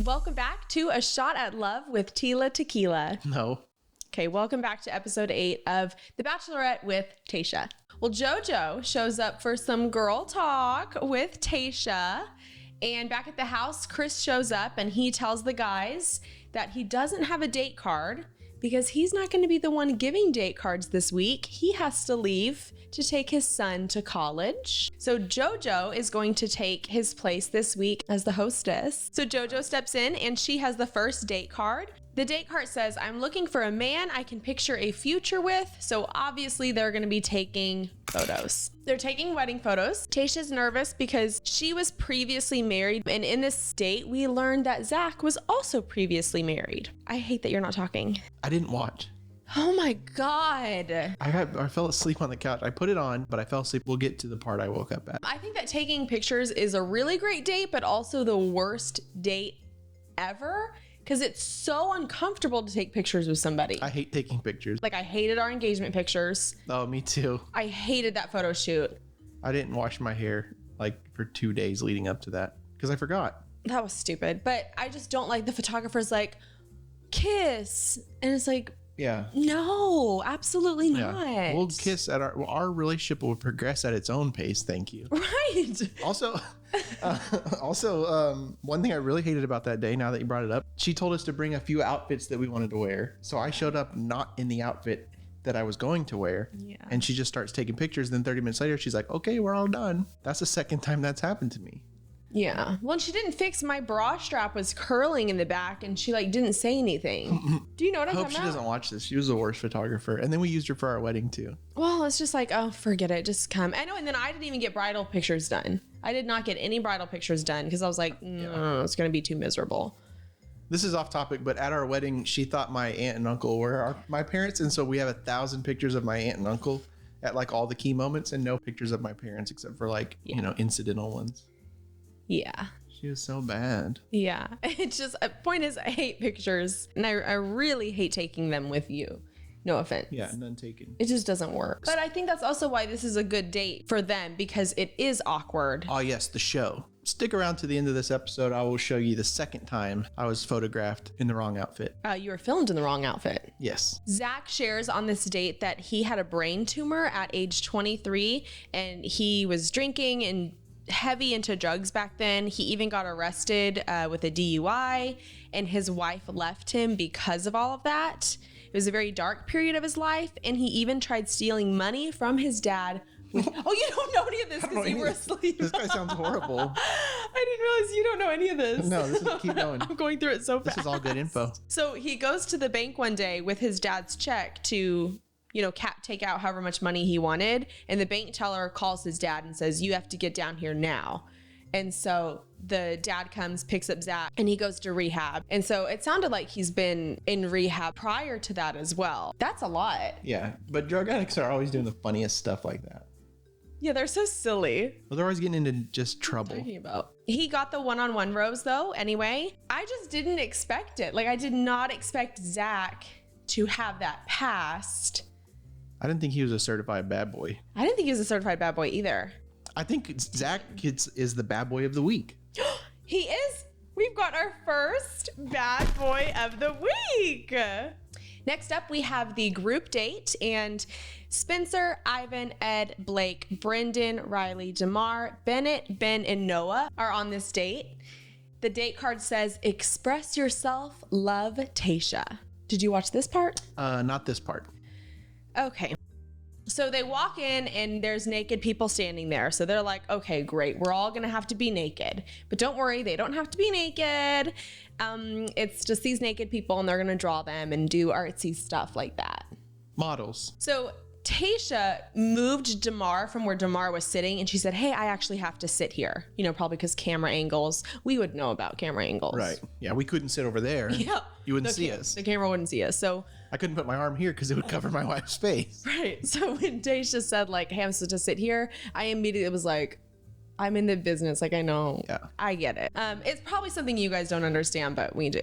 Welcome back to A Shot at Love with Tila Tequila. No. Okay, welcome back to episode 8 of The Bachelorette with Tayshia. Well, JoJo shows up for some girl talk with Tayshia. And back at the house, Chris shows up and he tells the guys that he doesn't have a date card because he's not going to be the one giving date cards this week. He has to leave to take his son to college. So JoJo is going to take his place this week as the hostess. So JoJo steps in and she has the first date card. The date card says, I'm looking for a man I can picture a future with. So obviously they're going to be taking photos. They're taking wedding photos. Tayshia's nervous because she was previously married. And in this date, we learned that Zach was also previously married. I hate that you're not talking. I didn't watch. Oh my God. I fell asleep on the couch. I put it on, but I fell asleep. We'll get to the part I woke up at. I think that taking pictures is a really great date, but also the worst date ever. Because it's so uncomfortable to take pictures with somebody. I hate taking pictures. Like I hated our engagement pictures. Oh, me too. I hated that photo shoot. I didn't wash my hair like for 2 days leading up to that because I forgot. That was stupid. But I just don't like the photographers like, kiss. And it's like, yeah. No, absolutely not. Yeah. We'll kiss at our relationship will progress at its own pace. Thank you. Right. Also, one thing I really hated about that day, now that you brought it up, she told us to bring a few outfits that we wanted to wear. So I showed up not in the outfit that I was going to wear. Yeah. And she just starts taking pictures. Then 30 minutes later, she's like, okay, we're all done. That's the second time that's happened to me. Yeah. Well, she didn't fix my bra strap was curling in the back and she like didn't say anything. Do you know what I'm talking about? I hope she doesn't watch this. She was the worst photographer. And then we used her for our wedding too. Well, it's just like, oh, forget it. Just come. I know. And then I didn't even get bridal pictures done. I did not get any bridal pictures done because I was like, no, it's going to be too miserable. This is off topic, but at our wedding, she thought my aunt and uncle were my parents. And so we have 1,000 pictures of my aunt and uncle at like all the key moments and no pictures of my parents except for like, incidental ones. Yeah. She was so bad. Yeah. It's just, point is, I hate pictures and I really hate taking them with you. No offense. Yeah, none taken. It just doesn't work. But I think that's also why this is a good date for them because it is awkward. Oh yes, the show. Stick around to the end of this episode. I will show you the second time I was photographed in the wrong outfit. You were filmed in the wrong outfit. Yes. Zach shares on this date that he had a brain tumor at age 23 and he was drinking and heavy into drugs back then. He even got arrested with a DUI and his wife left him because of all of that. It was a very dark period of his life and he even tried stealing money from his dad. Oh, you don't know any of this because you were asleep. This guy sounds horrible. I didn't realize you don't know any of this. No, keep going. I'm going through it so fast. This is all good info. So he goes to the bank one day with his dad's check to take out however much money he wanted. And the bank teller calls his dad and says, you have to get down here now. And so the dad comes, picks up Zach, and he goes to rehab. And so it sounded like he's been in rehab prior to that as well. That's a lot. Yeah, but drug addicts are always doing the funniest stuff like that. Yeah, they're so silly. Well, they're always getting into just trouble. What are you talking about? He got the one-on-one rose though, anyway. I just didn't expect it. Like I did not expect Zach to have that past. I didn't think he was a certified bad boy. I didn't think he was a certified bad boy either. I think Zach is the bad boy of the week. He is. We've got our first bad boy of the week. Next up, we have the group date and Spencer, Ivan, Ed, Blake, Brendan, Riley, Damar, Bennett, Ben, and Noah are on this date. The date card says, express yourself, love, Tayshia. Did you watch this part? Not this part. Okay. So they walk in and there's naked people standing there. So they're like, okay, great. We're all going to have to be naked. But don't worry, they don't have to be naked. It's just these naked people and they're going to draw them and do artsy stuff like that. Models. So Tayshia moved Damar from where Damar was sitting and she said, hey, I actually have to sit here. Probably because camera angles. We would know about camera angles. Right. Yeah, we couldn't sit over there. Yeah. You wouldn't see us. The camera wouldn't see us. So I couldn't put my arm here because it would cover my wife's face. Right. So when Tayshia said like, hey, I'm supposed to sit here, I immediately was like, I'm in the business. Like, I know. Yeah. I get it. It's probably something you guys don't understand, but we do.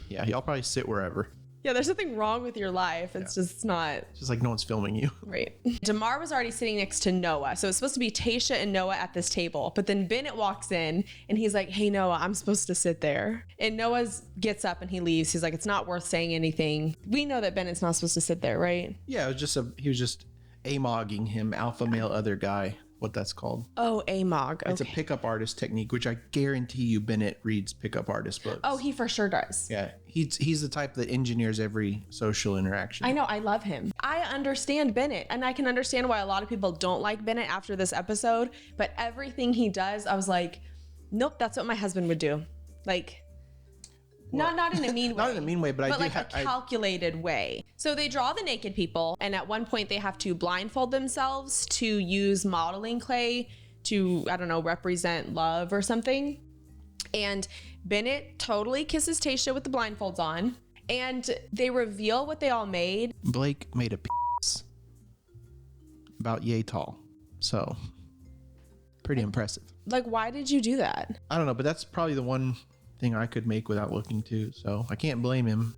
Yeah. Y'all probably sit wherever. Yeah, there's something wrong with your life. It's just not. It's just like no one's filming you. Right. Damar was already sitting next to Noah. So it's supposed to be Tayshia and Noah at this table. But then Bennett walks in and he's like, hey, Noah, I'm supposed to sit there. And Noah gets up and he leaves. He's like, it's not worth saying anything. We know that Bennett's not supposed to sit there, right? Yeah, he was just amogging him, alpha male other guy, what that's called. Oh, amog. Okay. It's a pickup artist technique, which I guarantee you Bennett reads pickup artist books. Oh, he for sure does. Yeah, he's the type that engineers every social interaction. I know. I love him. I understand Bennett, and I can understand why a lot of people don't like Bennett after this episode, but everything he does, I was like, nope, that's what my husband would do. Like, well, not in a mean way. Not in a mean way, but I do like a calculated way. So they draw the naked people, and at one point they have to blindfold themselves to use modeling clay to, I don't know, represent love or something. And Bennett totally kisses Tayshia with the blindfolds on, and they reveal what they all made. Blake made a piece about yay tall, so pretty impressive. Like, why did you do that? I don't know, but that's probably the one thing I could make without looking too, so I can't blame him.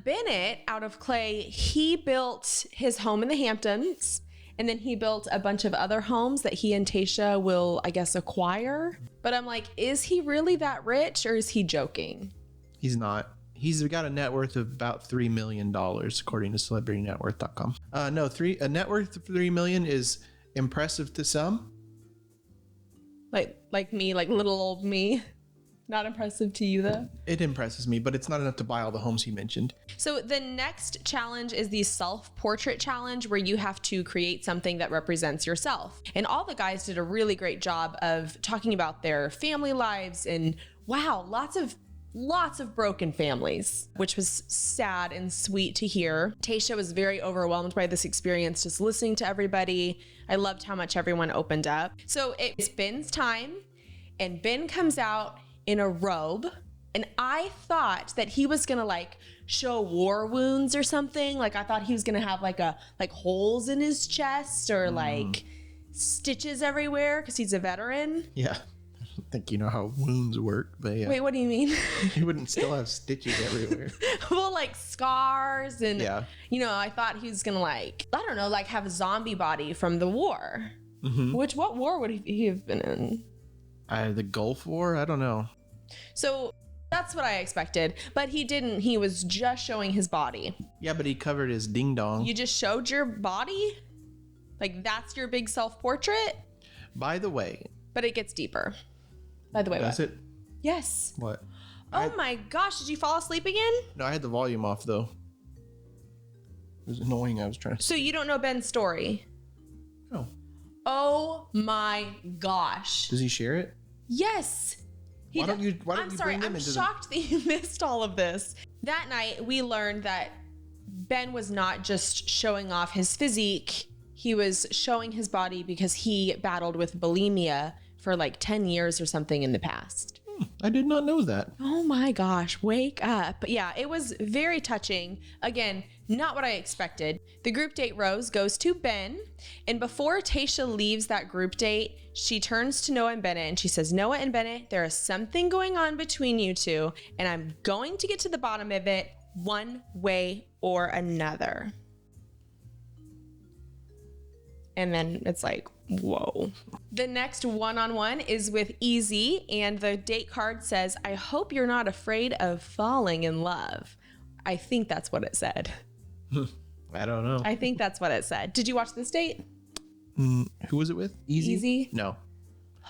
Bennett, out of clay, he built his home in the Hamptons, and then he built a bunch of other homes that he and Tayshia will, I guess, acquire. But I'm like, is he really that rich, or is he joking? He's not. He's got a net worth of about $3 million, according to CelebrityNetWorth.com. No, a net worth of $3 million is impressive to some. Like me, like little old me. Not impressive to you, though? It impresses me, but it's not enough to buy all the homes he mentioned. So the next challenge is the self-portrait challenge, where you have to create something that represents yourself. And all the guys did a really great job of talking about their family lives, and wow, lots of broken families, which was sad and sweet to hear. Tayshia was very overwhelmed by this experience, just listening to everybody. I loved how much everyone opened up. So it's Ben's time, and Ben comes out in a robe, and I thought that he was gonna like show war wounds or something. Like I thought he was gonna have like holes in his chest or like stitches everywhere because he's a veteran. Yeah, I don't think you know how wounds work, but yeah. Wait, what do you mean? He wouldn't still have stitches everywhere. Well, like scars and you know, I thought he was gonna like, I don't know, like have a zombie body from the war. Mm-hmm. What war would he have been in? The Gulf War? I don't know. So that's what I expected, but he didn't. He was just showing his body. Yeah, but he covered his ding dong. You just showed your body? Like that's your big self-portrait? By the way. But it gets deeper. By the way, does it? Yes. What? Oh my gosh, did you fall asleep again? No, I had the volume off though. It was annoying. I was trying to. So you don't know Ben's story? No. Oh my gosh. Does he share it? Yes. Why don't you I'm sorry, I'm shocked that you missed all of this. That night, we learned that Ben was not just showing off his physique. He was showing his body because he battled with bulimia for like 10 years or something in the past. I did not know that. Oh my gosh, wake up. Yeah, it was very touching. Again, not what I expected. The group date rose goes to Ben. And before Tayshia leaves that group date, she turns to Noah and Bennett and she says, Noah and Bennett, there is something going on between you two, and I'm going to get to the bottom of it one way or another. And then it's like, whoa. The next one-on-one is with Easy, and the date card says, I hope you're not afraid of falling in love. I think that's what it said. I don't know. I think that's what it said. Did you watch this date? Who was it with? Easy? Easy? No.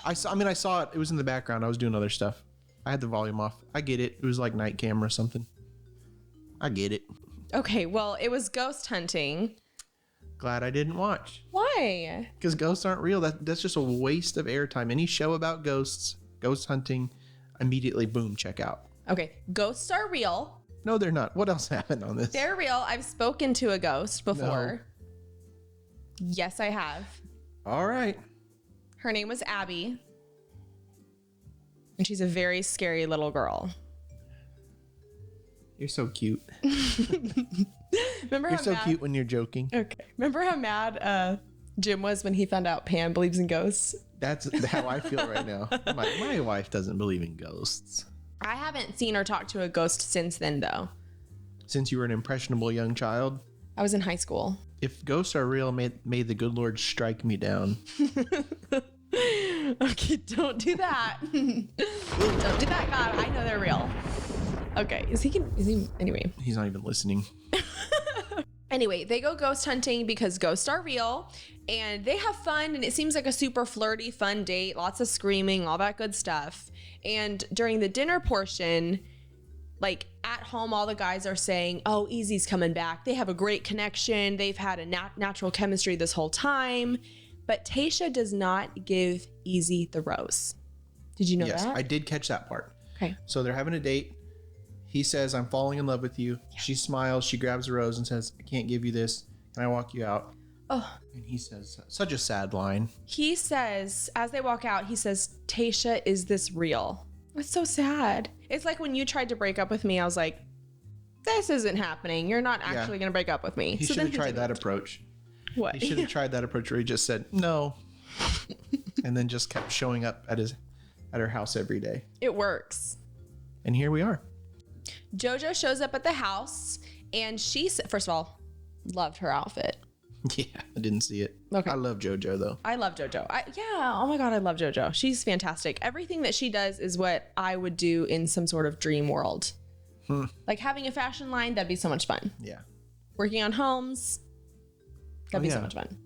I saw it. It was in the background. I was doing other stuff. I had the volume off. I get it. It was like night camera or something. I get it. Okay, well, it was ghost hunting. Glad I didn't watch. Why? Because ghosts aren't real. That's just a waste of airtime. Any show about ghosts, ghost hunting, immediately, boom, check out. Okay, ghosts are real. No, they're not. What else happened on this? They're real. I've spoken to a ghost before. No. Yes, I have. All right. Her name was Abby. And she's a very scary little girl. You're so cute. Remember you're so cute when you're joking. Okay. Remember how mad Jim was when he found out Pam believes in ghosts? That's how I feel right now. My wife doesn't believe in ghosts. I haven't seen or talked to a ghost since then, though. since you were an impressionable young child. I was in high school. If ghosts are real, may the good Lord strike me down. Okay, don't do that. Don't do that, God. I know they're real. Okay, anyway. He's not even listening. Anyway, they go ghost hunting because ghosts are real and they have fun, and it seems like a super flirty, fun date, lots of screaming, all that good stuff. And during the dinner portion, like at home, all the guys are saying, oh, Easy's coming back. They have a great connection. They've had a natural chemistry this whole time. But Tayshia does not give Easy the rose. Did you know that? Yes, I did catch that part. Okay. So they're having a date. He says, I'm falling in love with you. Yeah. She smiles. She grabs a rose and says, I can't give you this. Can I walk you out? Oh. And he says, such a sad line. He says, as they walk out, he says, Tayshia, is this real? It's so sad. It's like when you tried to break up with me, I was like, this isn't happening. You're not actually going to break up with me. He should have tried that approach. What? He should have tried that approach where he just said, no. And then just kept showing up at her house every day. It works. And here we are. JoJo shows up at the house, and she, first of all, loved her outfit. Yeah, I didn't see it. Okay. I love JoJo, though. I love JoJo. Oh my God, I love JoJo. She's fantastic. Everything that she does is what I would do in some sort of dream world. Like having a fashion line, that'd be so much fun. Yeah. Working on homes, that'd be so much fun.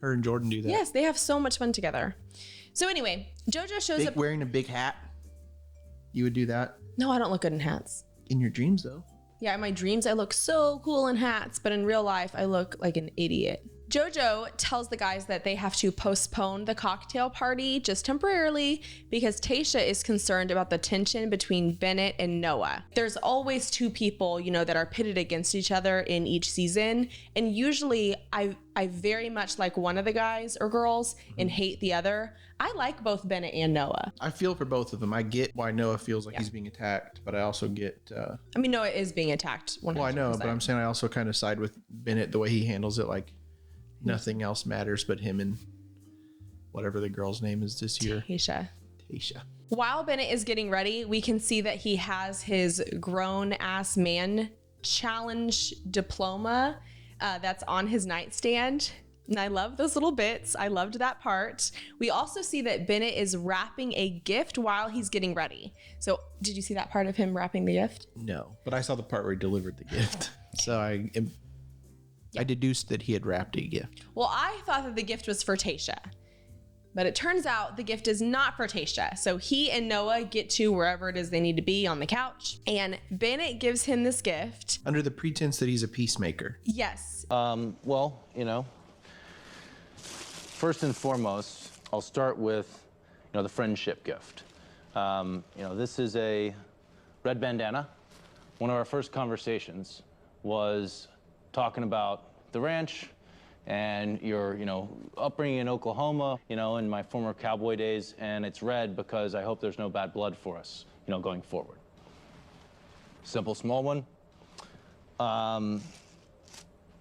Her and Jordan do that. Yes, they have so much fun together. So anyway, JoJo shows up. Wearing a big hat. You would do that? No, I don't look good in hats. In your dreams, though. Yeah, in my dreams, I look so cool in hats, but in real life, I look like an idiot. JoJo tells the guys that they have to postpone the cocktail party just temporarily because Tayshia is concerned about the tension between Bennett and Noah. There's always two people, that are pitted against each other in each season. And usually I very much like one of the guys or girls and hate the other. I like both Bennett and Noah. I feel for both of them. I get why Noah feels like he's being attacked, but I also get... Noah is being attacked 100%. Well, I know, but I'm saying I also kind of side with Bennett, the way he handles it, like... Nothing else matters but him and whatever the girl's name is this year. Tayshia. While Bennett is getting ready, we can see that he has his grown-ass man challenge diploma that's on his nightstand. And I love those little bits. I loved that part. We also see that Bennett is wrapping a gift while he's getting ready. So did you see that part of him wrapping the gift? No, but I saw the part where he delivered the gift. So I deduced that he had wrapped a gift. Well, I thought that the gift was for Tayshia, but it turns out the gift is not for Tayshia. So he and Noah get to wherever it is they need to be on the couch, and Bennett gives him this gift. Under the pretense that he's a peacemaker. Yes. Well, first and foremost, I'll start with, the friendship gift. This is a red bandana. One of our first conversations was talking about the ranch and your, upbringing in Oklahoma, in my former cowboy days, and it's red because I hope there's no bad blood for us, going forward. Simple, small one. I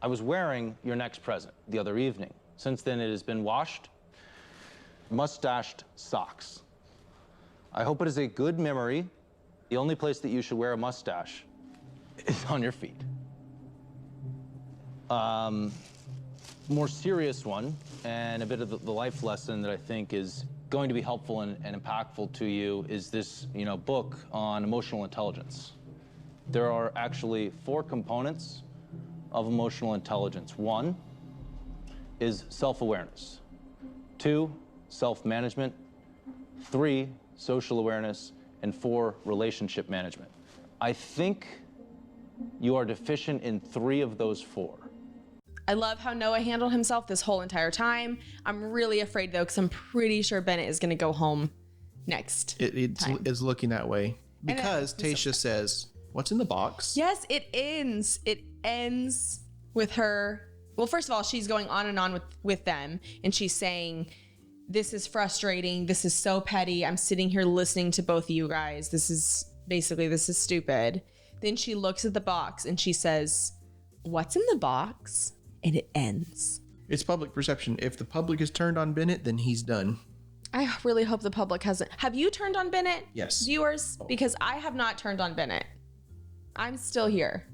was wearing your next present the other evening. Since then, it has been washed, mustached socks. I hope it is a good memory. The only place that you should wear a mustache is on your feet. More serious one, and a bit of the life lesson that I think is going to be helpful and impactful to you is this, book on emotional intelligence. There are actually 4 components of emotional intelligence. 1 is self-awareness. 2, self-management. 3, social awareness. And 4, relationship management. I think you are deficient in 3 of those 4. I love how Noah handled himself this whole entire time. I'm really afraid, though, because I'm pretty sure Bennett is going to go home next. It's looking that way. Because Tayshia says, what's in the box? Yes, it ends. It ends with her. Well, first of all, she's going on and on with them. And she's saying, this is frustrating. This is so petty. I'm sitting here listening to both of you guys. This is stupid. Then she looks at the box and she says, what's in the box? And it ends. It's public perception. If the public is turned on Bennett, then he's done. I really hope the public hasn't. Have you turned on Bennett? Yes. Viewers? Because I have not turned on Bennett. I'm still here.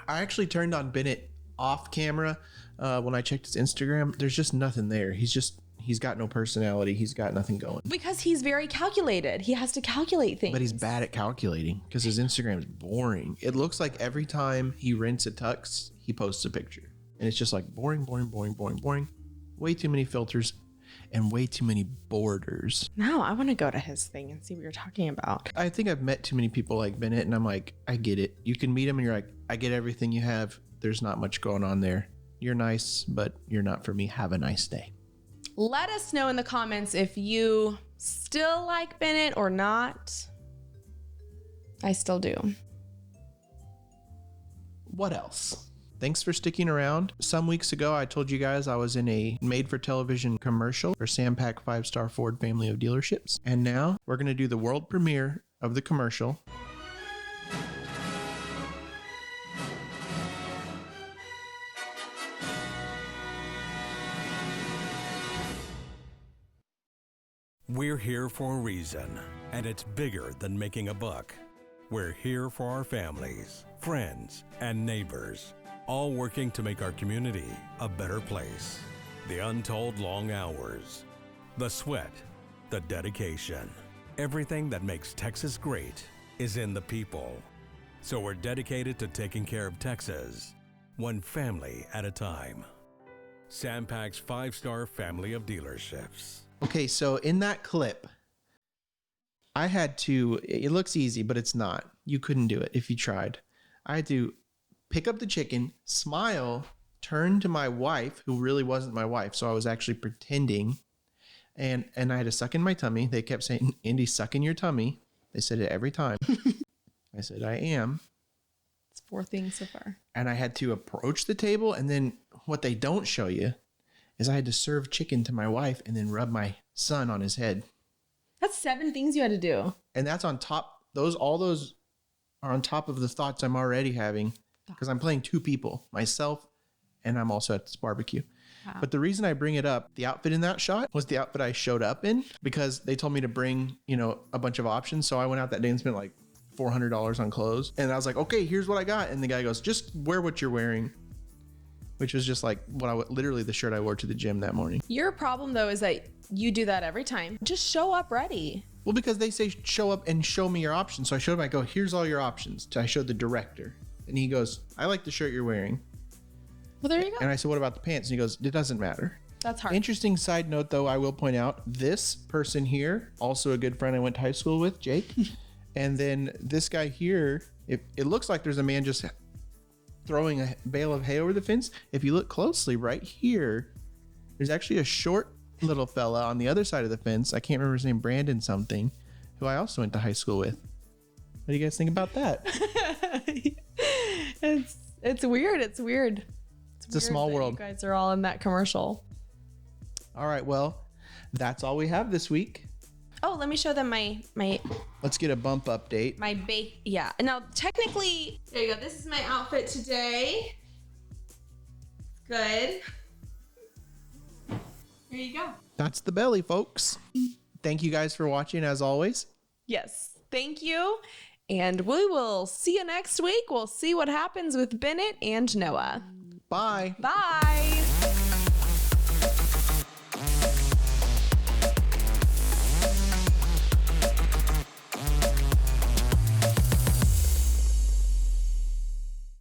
I actually turned on Bennett off camera when I checked his Instagram. There's just nothing there. He's got no personality. He's got nothing going. Because he's very calculated. He has to calculate things. But he's bad at calculating because his Instagram is boring. It looks like every time he rents a tux, he posts a picture. And it's just like boring, boring, boring, boring, boring. Way too many filters and way too many borders. No, I want to go to his thing and see what you're talking about. I think I've met too many people like Bennett, and I'm like, I get it. You can meet him and you're like, I get everything you have. There's not much going on there. You're nice, but you're not for me. Have a nice day. Let us know in the comments if you still like Bennett or not. I still do. What else? Thanks for sticking around. Some weeks ago, I told you guys I was in a made-for-television commercial for Sampac 5-star Ford family of dealerships. And now we're going to do the world premiere of the commercial. We're here for a reason, and it's bigger than making a buck. We're here for our families, friends, and neighbors, all working to make our community a better place. The untold long hours, the sweat, the dedication. Everything that makes Texas great is in the people. So we're dedicated to taking care of Texas, one family at a time. Sampac's 5-star family of dealerships. Okay, so in that clip, I had to, it looks easy, but it's not. You couldn't do it if you tried. I had to pick up the chicken, smile, turn to my wife, who really wasn't my wife, so I was actually pretending, and I had to suck in my tummy. They kept saying, Indy, suck in your tummy. They said it every time. I said, I am. It's 4 things so far. And I had to approach the table, and then what they don't show you is I had to serve chicken to my wife and then rub my son on his head. That's 7 things you had to do. And that's on top, all those are on top of the thoughts I'm already having because I'm playing 2 people, myself, and I'm also at this barbecue. Wow. But the reason I bring it up, the outfit in that shot was the outfit I showed up in because they told me to bring, a bunch of options. So I went out that day and spent like $400 on clothes. And I was like, okay, here's what I got. And the guy goes, just wear what you're wearing. Which was just like literally the shirt I wore to the gym that morning. Your problem though is that you do that every time. Just show up ready. Well, because they say show up and show me your options. So I showed him, I go, here's all your options. I showed the director and he goes, I like the shirt you're wearing. Well, there you go. And I said, what about the pants? And he goes, it doesn't matter. That's hard. Interesting side note though, I will point out this person here, also a good friend I went to high school with, Jake. And then this guy here, it looks like there's a man just throwing a bale of hay over the fence. If you look closely right here, there's actually a short little fella on the other side of the fence. I can't remember his name, Brandon something, who I also went to high school with. What do you guys think about that? It's weird. It's weird. It's a small world. You guys are all in that commercial. All right, well, that's all we have this week. Oh, let me show them my Let's get a bump update. Yeah. Now, technically, there you go. This is my outfit today. Good. There you go. That's the belly, folks. Thank you guys for watching, as always. Yes. Thank you. And we will see you next week. We'll see what happens with Bennett and Noah. Bye. Bye.